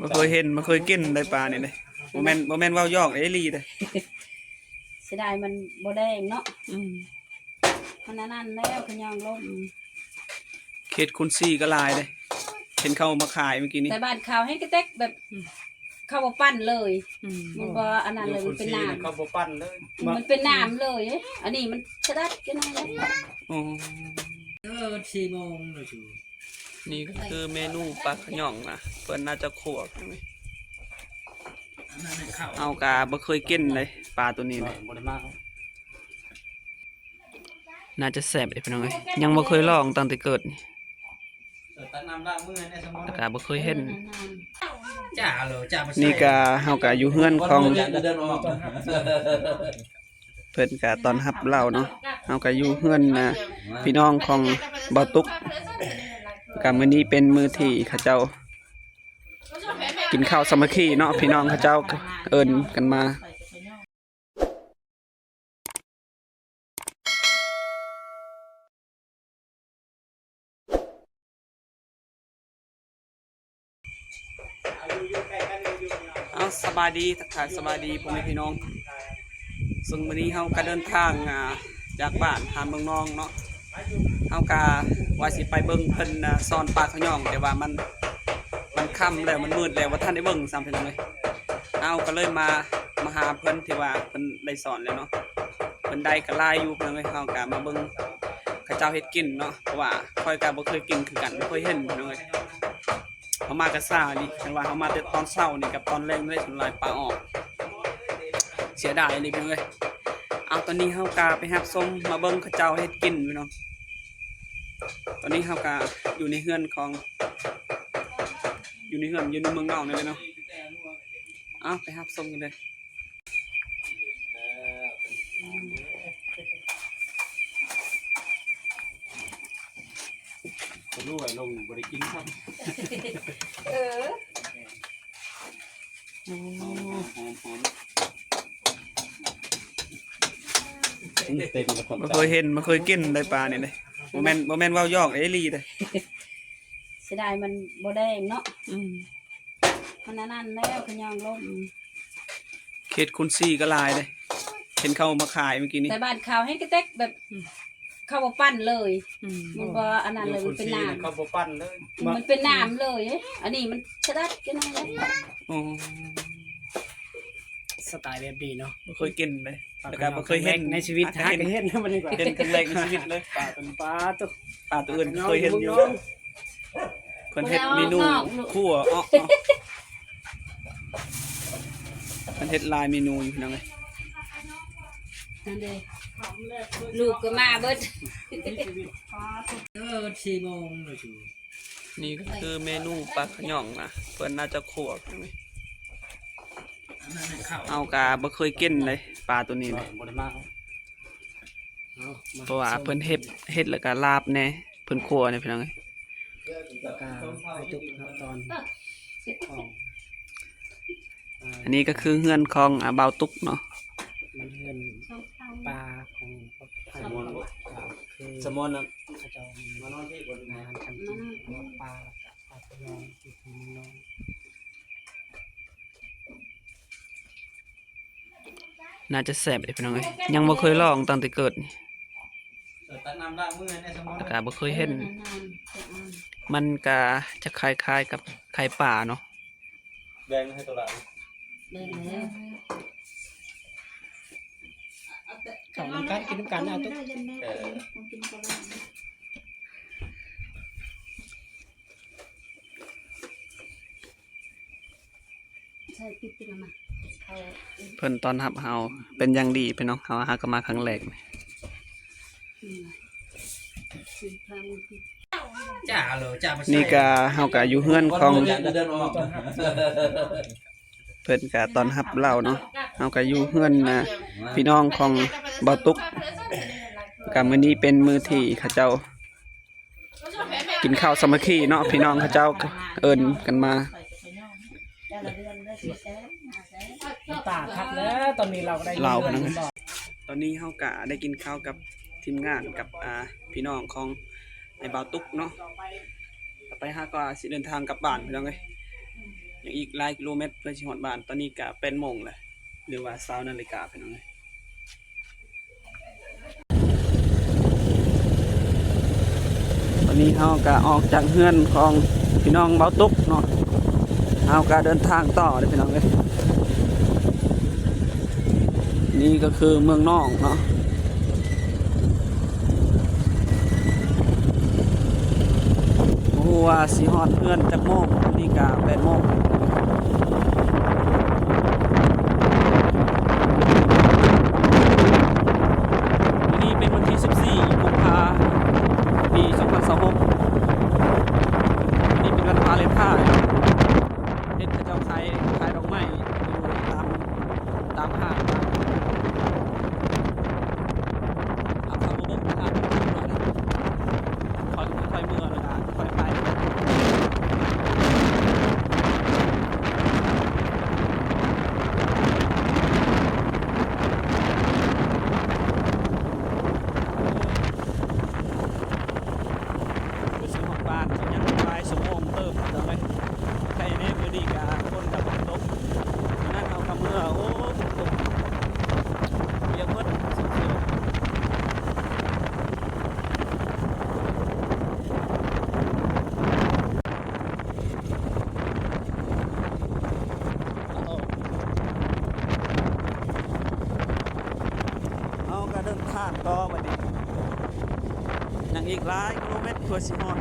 บ่เคยเห็นบ่เคยกินได้ปลานี่เลยบ่แม่นเว้ายอกเอลีเด้เสียดายมันบ่แดงเนาะมันนั่นแล้วขยองลมเขตคุณซี่ก็ลายเลยเห็นเขามาขายเมื่อกี้นี้แต่บ้านเขาให้กระเต็กแบบเขาบ่ปั้นเลยมันบ่อันนั้นเลยมันเป็นน้ำเขาบ่ปั้นเลยมันเป็นน้ำเลยอันนี้มันกระดัดกันเลยอ๋อ4 โมงเลยจูนี่ก็คือเมนูปลาขย่องนะเพิ่นน่าจะขวบเอากาบ่เคยกินเลยปลาตัวนี้เลยน่าจะแซ่บเลยพี่น้องเอ้ยยังบ่เคยลองตั้งแต่เกิดนี่กาบ่เคยเห็นนี่กาเฮากาอยู่เฮือนของเพิ่นกาตอนรับเราเนาะเฮากาอยู่เฮือนพี่น้องของบ่าวตุกกามื้อนี้เป็นมื้อที่เขาเจ้ากินข้าวสามัคคีเนาะพี่น้องเขาเจ้าเอิ้นกันมาเอาสบายดีทักทายสบายดีพ่อแม่พี่น้องซึ่งวันนี้เฮาก็เดินทางจากบ้านหาเมืองนองเนาะเฮาก็ว่าสิไปเบิ่งเพิ่นสอนปลาขย่องแต่ว่ามันค่ำแล้วมันมืดแล้วว่าท่านได้เบิ่งซ้ำเพิ่นเลยเอาก็เลยมาหาเพิ่นที่ว่าเพิ่นได้สอนแล้วเนาะเพิ่นได้ก็ลายอยู่เพิ่นเลยเฮาก็มาเบิ่งเขาเจ้าเฮ็ดกินเนาะเพราะว่าค่อยก็บ่เคยกินคือกันบ่เคยเห็นเพิ่นเลยเฮามาก็ซ่านี่จังว่าเฮามาแต่ตอนเช้านี่กับตอนแลงเลยสุดหลายปลาออกเสียดายเลยเพิ่นเลยเอาตอนนี้เฮาก็ไปรับชมมาเบิ่งเขาเจ้าเฮ็ดกินพี่น้องตอนนี้เฮาก็อยู่ในเฮือนของอยู่ในเมืองนอกนี่เลยเนาะเอาไปรับชมกันเลยผมรู้ว่าลงบริกินครับบ่เคยเห็นบ่เคยกินได้ปลานี่เลยบ่แม่นเว้ายอกเอลีเด้เสียดายมันบ่แดงเนาะมันนั่นแล้วขยองลมเขตคุณซี่ก็ลายเลยเห็นเขามาขายเมื่อกี้นี้แต่บ้านเขาให้กระเต็กแบบเขาบ่ปั้นเลยมันบ่อันนั้นเลยมันเป็นน้ำเขาบ่ปั้นเลยมันเป็นน้ำเลยอันนี้มันกระดัดกันเลยสไตล์แบบดีเนาะบ่เคยกินเลยแล้วก็บ่เคยเห็นในชีวิตหาเห็นมันดีกว่าเห็นครั้งแรกในชีวิตเลยปลาตัวอื่นเคยเห็นอยู่เพิ่นเฮ็ดเมนูคั่วอ้อเพิ่นเฮ็ดลายเมนูอยู่พี่น้องเอ้ยนั่นเด้ลูกก็มาเบิด4 โมงเลยจูนี่ก็คือเมนูปลาขย่องนะเพิ่นน่าจะคั่วเอากาบ่เคยกินเลยปลาตัวนี้เลยเพราะว่าเพิ่นเฮ็ดแล้วก็ลาบแน่เพิ่นคั่วเนี่ยพี่น้องเอ้ยอันนี้ก็คือเฮือนของบ่าวตุกเนาะมันเฮือนปลาของสมอนนะเขาจะมานอนที่บนงานกันกินปลาขย่องที่เมืองนองน่าจะแซ่บเลยพี่น้องเอ้ยยังบ่เคยลองตั้งแต่เกิดนี่แล้วก็บ่เคยเห็นมันก็จะคล้ายๆกับไข่ป่าเนาะแดงให้ตัวละแดงแล้วเขาน้ำกันกินน้ำกันนะตุ๊กเพิ่นตอนรับเฮาเป็นอย่างดีพี่น้องเฮาก็มาครั้งแรกนี่ก็เฮาก็อยู่เฮือนของเพิ่นก็ตอนรับเราเนาะเฮาก็อยู่เฮือนพี่น้องของบ่าวตุกก็มื้อนี้เป็นมื้อที่เขาเจ้ากินข้าวสามัคคีเนาะพี่น้องเขาเจ้าเอิ้นกันมาตาคักแล้วตอนนี้เราได้เรานะตอนนี้เฮากะได้กินข้าวกับทีมงานกับพี่น้องของไอ้บ่าวตุกเนาะไปหาก็สิเดินทางกลับบ้านพี่น้องเอ้ย ยังอีกหลายกิโลเมตรเพื่อสิฮอดบ้านตอนนี้ก็เป็นโมงเลยหรือว่า20นาฬิกาพี่น้องเอ้ยตอนนี้เฮาก็ออกจากเฮือนของพี่น้องเบาตุ๊กเนาะเฮาก็เดินทางต่อเด้อพี่น้องเอ้ยนี่ก็คือเมืองนอกเนาะโอ้ว่าสิฮอดเฮือนจักโมงนี่ก็8โมงวันนี้เป็นวันที่14กุมภาพันธ์ปี2026นี่เป็นวันวาเลนไทน์เฮ็ดเขาเจ้าขายดอกไม้อยู่ตามห้างเอาเข้ามาเบิ่งทางค่อยเมื่อแล้วก็ค่อยไปไปซื้อของบ้านยังบ่าย2โมงเติมเด้อเว้ยใครแน่มื้อนี้ก็คนก็บ่ตกฉะนั้นเอากับเมื่อโอ้ฝนตกเปียกหมดสุดๆ เอาก็เดินทางต่อวันนี้ยังอีกหลายกิโลเมตรเพื่อสิฮอด